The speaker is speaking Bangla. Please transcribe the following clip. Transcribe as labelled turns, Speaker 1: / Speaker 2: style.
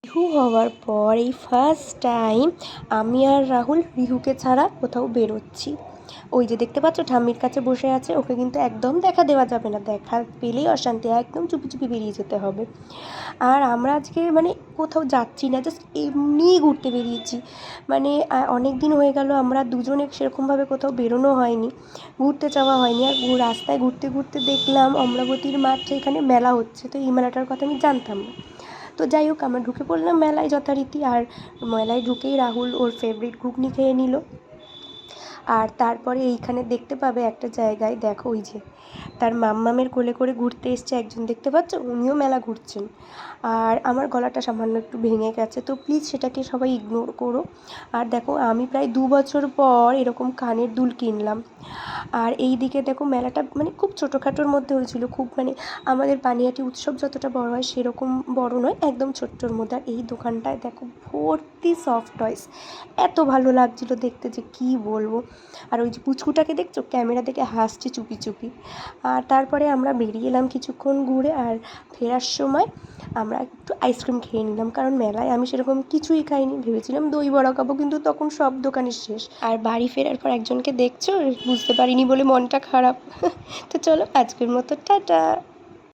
Speaker 1: রিহু হওয়ার পর এই ফার্স্ট টাইম আমি আর রাহুল রিহুকে ছাড়া কোথাও বেরোচ্ছি। ওই যে দেখতে পাচ্ছ ঠাম্মির কাছে বসে আছে, ওকে কিন্তু একদম দেখা দেওয়া যাবে না, দেখা পেলেই অশান্তি, একদম চুপি চুপি বেরিয়ে যেতে হবে। আর আমরা আজকে মানে কোথাও যাচ্ছি না, জাস্ট এমনি ঘুরতে বেরিয়েছি। মানে অনেক দিন হয়ে গেল আমরা দুজনে সেরকমভাবে কোথাও বেরোনো হয়নি, ঘুরতে যাওয়া হয়নি। আর রাস্তায় ঘুরতে ঘুরতে দেখলাম অমরাবতীর মাঠে এখানে মেলা হচ্ছে, তো এই মেলাটার কথা আমি জানতাম না। তো যাই হোক আমরা ঢুকে পড়লাম মেলায় যথারীতি। আর মেলায় ঢুকেই রাহুল ওর ফেভারিট ঘুগনি খেয়ে নিল। আর তারপরে এইখানে দেখতে পাবে একটা জায়গায়, দেখো ওই যে তার মাম্মামের কোলে করে ঘুরতে এসছে একজন, দেখতে পাচ্ছ, উনিও মেলা ঘুরছেন। আর আমার গলাটা সামান্য একটু ভেঙে গেছে, তো প্লিজ সেটাকে সবাই ইগনোর করো। আর দেখো আমি প্রায় 2 বছর পর এরকম কানের দুল কিনলাম। আর এই দিকে দেখো মেলাটা মানে খুব ছোটোখাটোর মধ্যে হয়েছিল, খুব মানে আমাদের পানিহাটি উৎসব যতটা বড় হয় সেরকম বড় নয়, একদম ছোট্টোর মধ্যে। আর এই দোকানটায় দেখো ভর্তি সফট টয়েস, এত ভালো লাগছিলো দেখতে যে কী বলবো। আর ওই যে পুচকুটাকে দেখছো ক্যামেরা দেখে হাসছে চুপি চুপি। আর তারপরে আমরা বেরিয়ে এলাম কিছুক্ষণ ঘুরে। আর ফেরার সময় আমরা একটু আইসক্রিম খেয়ে নিলাম, কারণ মেলায় আমি সেরকম কিছুই খাইনি, ভেবেছিলাম দই বড়া খাবো, কিন্তু তখন সব দোকানের শেষ। আর বাড়ি ফেরার পর একজনকে দেখছো বুঝতে পারিনি বলে মনটা খারাপ। তো চলো আজকের মতো টাটা।